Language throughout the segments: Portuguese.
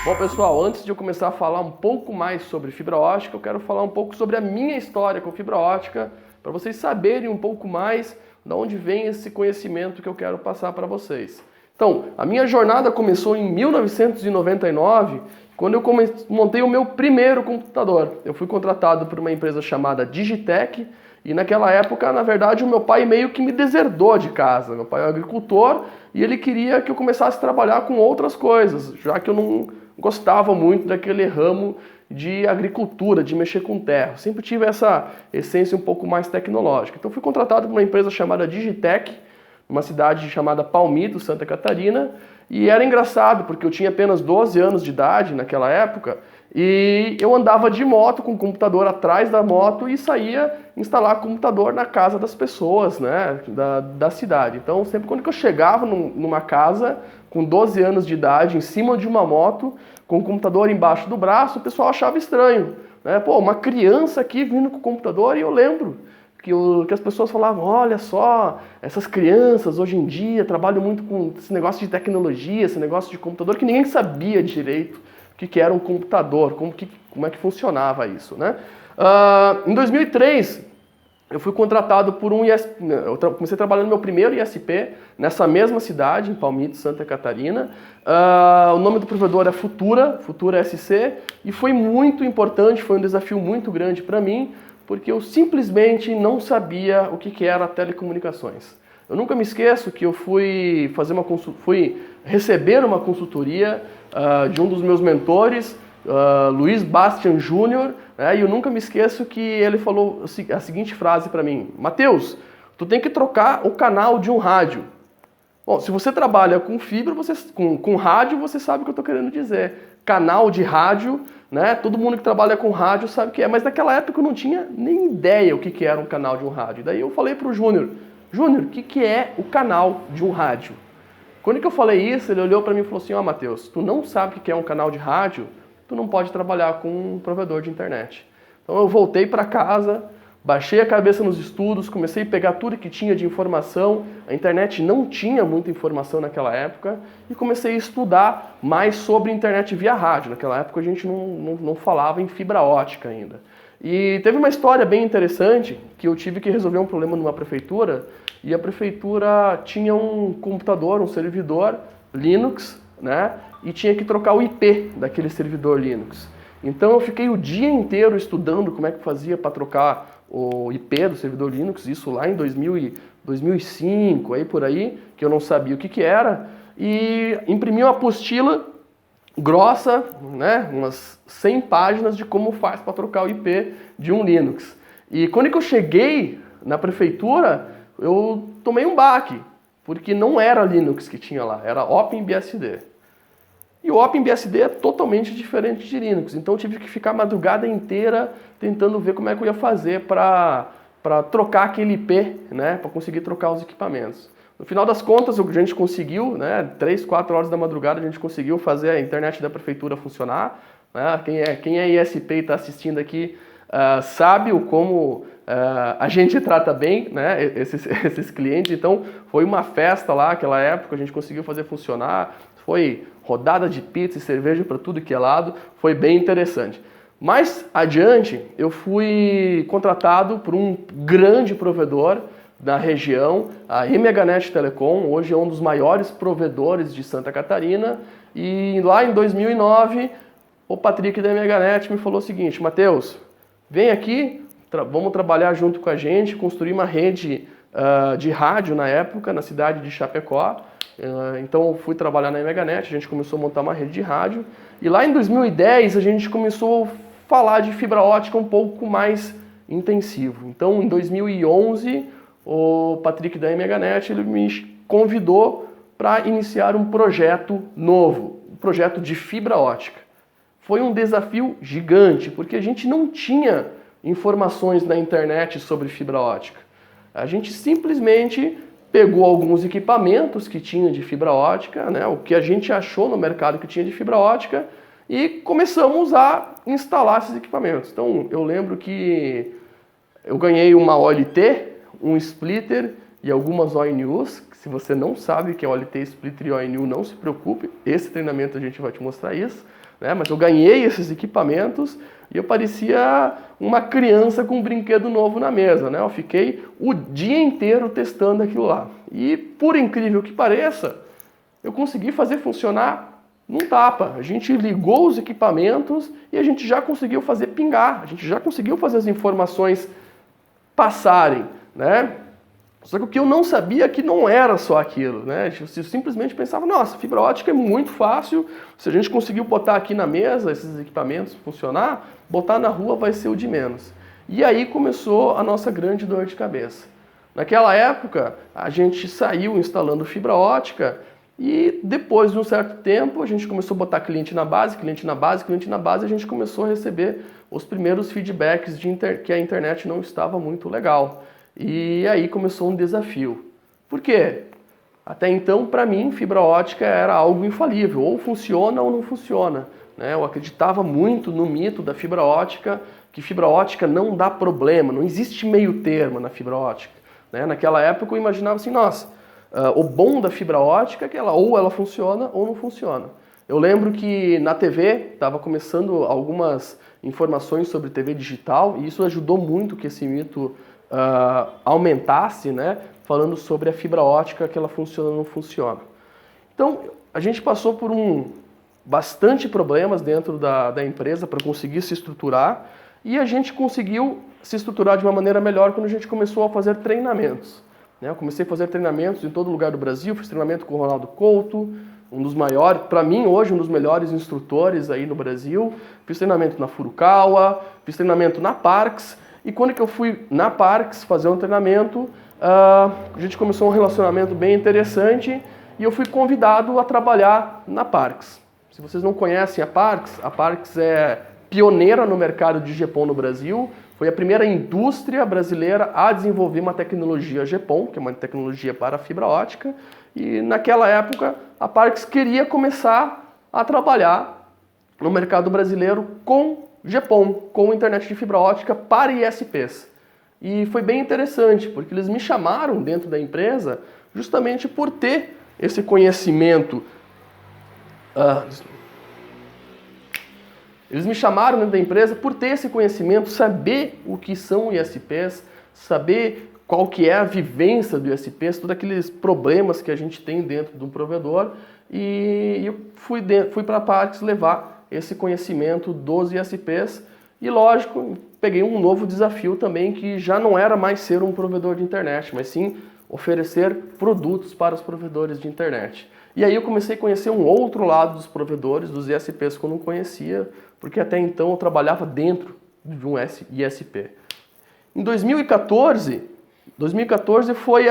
Bom, pessoal, antes de eu começar a falar um pouco mais sobre fibra ótica, eu quero falar um pouco sobre a minha história com fibra ótica, para vocês saberem um pouco mais de onde vem esse conhecimento que eu quero passar para vocês. Então, a minha jornada começou em 1999, quando eu montei o meu primeiro computador. Eu fui contratado por uma empresa chamada Digitec, e naquela época, na verdade, o meu pai meio que me deserdou de casa. Meu pai é agricultor e ele queria que eu começasse a trabalhar com outras coisas, já que eu não gostava muito daquele ramo de agricultura, de mexer com terra. Eu sempre tive essa essência um pouco mais tecnológica. Então fui contratado por uma empresa chamada Digitec, numa cidade chamada Palmito, Santa Catarina, e era engraçado porque eu tinha apenas 12 anos de idade naquela época e eu andava de moto com o computador atrás da moto e saía instalar computador na casa das pessoas, né, da cidade. Então sempre quando eu chegava numa casa com 12 anos de idade, em cima de uma moto, com o computador embaixo do braço, o pessoal achava estranho, né? Pô, uma criança aqui vindo com o computador, e eu lembro que as pessoas falavam, olha só, essas crianças hoje em dia trabalham muito com esse negócio de tecnologia, esse negócio de computador, que ninguém sabia direito o que era um computador, como é que funcionava isso, né? Em 2003, eu fui contratado por um ISP, eu comecei trabalhando no meu primeiro ISP, nessa mesma cidade, em Palmito, Santa Catarina. O nome do provedor é Futura SC, e foi muito importante, foi um desafio muito grande para mim, porque eu simplesmente não sabia o que era telecomunicações. Eu nunca me esqueço que eu fui receber uma consultoria de um dos meus mentores, Luiz Bastian Júnior, né, e eu nunca me esqueço que ele falou a seguinte frase para mim: Matheus, tu tem que trocar o canal de um rádio. Bom, se você trabalha com fibra, com rádio, você sabe o que eu estou querendo dizer. Canal de rádio, né? Todo mundo que trabalha com rádio sabe o que é, mas naquela época eu não tinha nem ideia o que era um canal de um rádio. Daí eu falei para o Júnior, o que é o canal de um rádio? Quando que eu falei isso, ele olhou para mim e falou assim, ó, Matheus, tu não sabe o que é um canal de rádio, tu não pode trabalhar com um provedor de internet. Então eu voltei para casa, baixei a cabeça nos estudos, comecei a pegar tudo que tinha de informação. A internet não tinha muita informação naquela época e comecei a estudar mais sobre internet via rádio. Naquela época a gente não falava em fibra ótica ainda. E teve uma história bem interessante que eu tive que resolver um problema numa prefeitura e a prefeitura tinha um computador, um servidor Linux, né? E tinha que trocar o IP daquele servidor Linux. Então eu fiquei o dia inteiro estudando como é que fazia para trocar o IP do servidor Linux, isso lá em 2005, aí por aí, que eu não sabia o que era, e imprimi uma apostila grossa, né, umas 100 páginas de como faz para trocar o IP de um Linux. E quando que eu cheguei na prefeitura, eu tomei um baque, porque não era Linux que tinha lá, era OpenBSD. E o OpenBSD é totalmente diferente de Linux, então eu tive que ficar a madrugada inteira tentando ver como é que eu ia fazer para trocar aquele IP, né, para conseguir trocar os equipamentos. No final das contas, a gente conseguiu, né, 3, 4 horas da madrugada, a gente conseguiu fazer a internet da prefeitura funcionar. Né? Quem é ISP e está assistindo aqui sabe como a gente trata bem, né, esses clientes. Então, foi uma festa lá, aquela época, a gente conseguiu fazer funcionar. Foi rodada de pizza e cerveja para tudo que é lado, foi bem interessante. Mais adiante, eu fui contratado por um grande provedor da região, a MHNet Telecom, hoje é um dos maiores provedores de Santa Catarina, e lá em 2009, o Patrick da MHNet me falou o seguinte, Matheus, vem aqui, vamos trabalhar junto com a gente, construir uma rede de rádio na época, na cidade de Chapecó. Então eu fui trabalhar na MHNet, a gente começou a montar uma rede de rádio, e lá em 2010 a gente começou a falar de fibra ótica um pouco mais intensivo. Então em 2011 o Patrick da MHNet ele me convidou para iniciar um projeto novo, um projeto de fibra ótica. Foi um desafio gigante, porque a gente não tinha informações na internet sobre fibra ótica. A gente simplesmente pegou alguns equipamentos que tinha de fibra ótica, né, o que a gente achou no mercado que tinha de fibra ótica, e começamos a instalar esses equipamentos. Então eu lembro que eu ganhei uma OLT, um splitter e algumas ONUs. Se você não sabe o que é OLT, splitter e ONU, não se preocupe, esse treinamento a gente vai te mostrar isso. né? Mas eu ganhei esses equipamentos e eu parecia uma criança com um brinquedo novo na mesa, né? Eu fiquei o dia inteiro testando aquilo lá. E, por incrível que pareça, eu consegui fazer funcionar num tapa. A gente ligou os equipamentos e a gente já conseguiu fazer pingar, a gente já conseguiu fazer as informações passarem, né? Só que o que eu não sabia é que não era só aquilo, né? Eu simplesmente pensava, nossa, fibra ótica é muito fácil, se a gente conseguiu botar aqui na mesa esses equipamentos funcionar, botar na rua vai ser o de menos. E aí começou a nossa grande dor de cabeça. Naquela época, a gente saiu instalando fibra ótica e depois de um certo tempo a gente começou a botar cliente na base, cliente na base, cliente na base, e a gente começou a receber os primeiros feedbacks de que a internet não estava muito legal. E aí começou um desafio. Por quê? Até então, para mim, fibra ótica era algo infalível, ou funciona ou não funciona, né? Eu acreditava muito no mito da fibra ótica, que fibra ótica não dá problema, não existe meio termo na fibra ótica, né? Naquela época eu imaginava assim, nossa, o bom da fibra ótica é que ou ela funciona ou não funciona. Eu lembro que na TV estava começando algumas informações sobre TV digital e isso ajudou muito que esse mito aumentasse, né, falando sobre a fibra ótica, que ela funciona ou não funciona. Então, a gente passou por bastante problemas dentro da empresa para conseguir se estruturar e a gente conseguiu se estruturar de uma maneira melhor quando a gente começou a fazer treinamentos. Né? Eu comecei a fazer treinamentos em todo lugar do Brasil, fiz treinamento com o Ronaldo Couto, um dos maiores, para mim hoje, um dos melhores instrutores aí no Brasil. Fiz treinamento na Furukawa, fiz treinamento na Parks. E quando que eu fui na Parks fazer um treinamento, a gente começou um relacionamento bem interessante e eu fui convidado a trabalhar na Parks. Se vocês não conhecem a Parks é pioneira no mercado de GPON no Brasil, foi a primeira indústria brasileira a desenvolver uma tecnologia GPON, que é uma tecnologia para fibra ótica, e naquela época a Parks queria começar a trabalhar no mercado brasileiro com GPON, com internet de fibra ótica para ISPs. E foi bem interessante, porque eles me chamaram dentro da empresa justamente por ter esse conhecimento. Eles me chamaram dentro da empresa por ter esse conhecimento, saber o que são ISPs, saber qual que é a vivência do ISPs, todos aqueles problemas que a gente tem dentro de um provedor. E eu fui para a Parks levar esse conhecimento dos ISPs e, lógico, peguei um novo desafio também, que já não era mais ser um provedor de internet, mas sim oferecer produtos para os provedores de internet. E aí eu comecei a conhecer um outro lado dos provedores, dos ISPs, que eu não conhecia, porque até então eu trabalhava dentro de um ISP. Em 2014 foi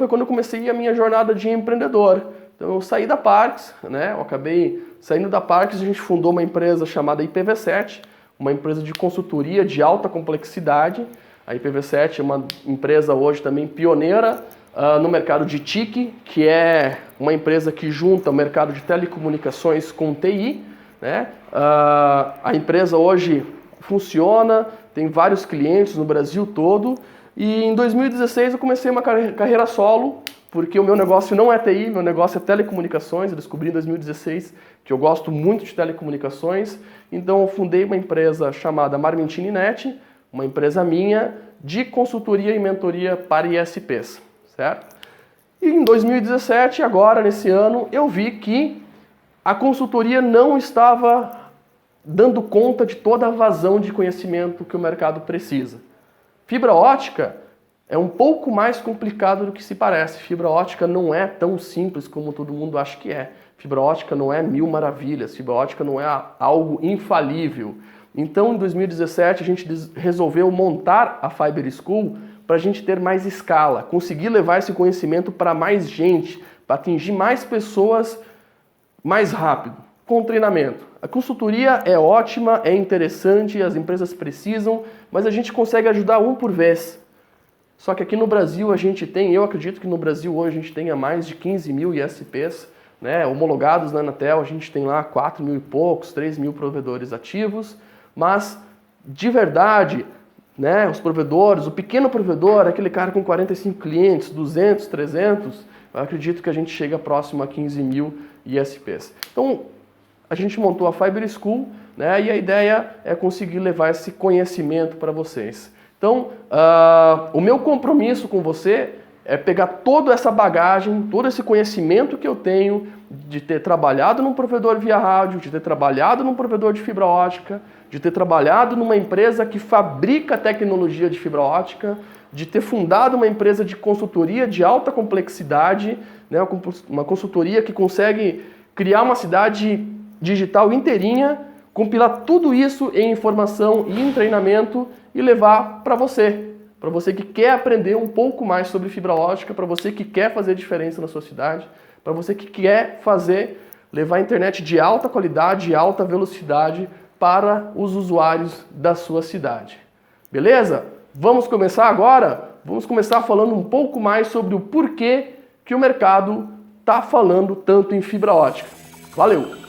quando eu comecei a minha jornada de empreendedor. Então eu saí da Parks, né? Eu acabei saindo da Parks, a gente fundou uma empresa chamada IPv7, uma empresa de consultoria de alta complexidade. A IPv7 é uma empresa hoje também pioneira no mercado de TIC, que é uma empresa que junta o mercado de telecomunicações com TI, né? A empresa hoje funciona, tem vários clientes no Brasil todo. E em 2016 eu comecei uma carreira solo, porque o meu negócio não é TI, meu negócio é telecomunicações. Eu descobri em 2016 que eu gosto muito de telecomunicações, então eu fundei uma empresa chamada Marmentini Net, uma empresa minha de consultoria e mentoria para ISPs, certo? E em 2017, agora nesse ano, eu vi que a consultoria não estava dando conta de toda a vazão de conhecimento que o mercado precisa. Fibra ótica é um pouco mais complicado do que se parece. Fibra ótica não é tão simples como todo mundo acha que é. Fibra ótica não é mil maravilhas. Fibra ótica não é algo infalível. Então, em 2017, a gente resolveu montar a Fiber School para a gente ter mais escala, conseguir levar esse conhecimento para mais gente, para atingir mais pessoas mais rápido, com treinamento. A consultoria é ótima, é interessante, as empresas precisam, mas a gente consegue ajudar um por vez. Só que aqui no Brasil a gente tem, eu acredito que no Brasil hoje a gente tenha mais de 15 mil ISPs, né, homologados na Anatel, a gente tem lá 4 mil e poucos, 3 mil provedores ativos, mas de verdade, né, os provedores, o pequeno provedor, aquele cara com 45 clientes, 200, 300, eu acredito que a gente chega próximo a 15 mil ISPs. Então, a gente montou a Fiber School, né? E a ideia é conseguir levar esse conhecimento para vocês. Então, o meu compromisso com você é pegar toda essa bagagem, todo esse conhecimento que eu tenho de ter trabalhado num provedor via rádio, de ter trabalhado num provedor de fibra ótica, de ter trabalhado numa empresa que fabrica tecnologia de fibra ótica, de ter fundado uma empresa de consultoria de alta complexidade, né, uma consultoria que consegue criar uma cidade digital inteirinha, compilar tudo isso em informação e em treinamento e levar para você que quer aprender um pouco mais sobre fibra ótica, para você que quer fazer diferença na sua cidade, para você que quer levar a internet de alta qualidade e alta velocidade para os usuários da sua cidade. Beleza? Vamos começar agora? Vamos começar falando um pouco mais sobre o porquê que o mercado está falando tanto em fibra ótica. Valeu!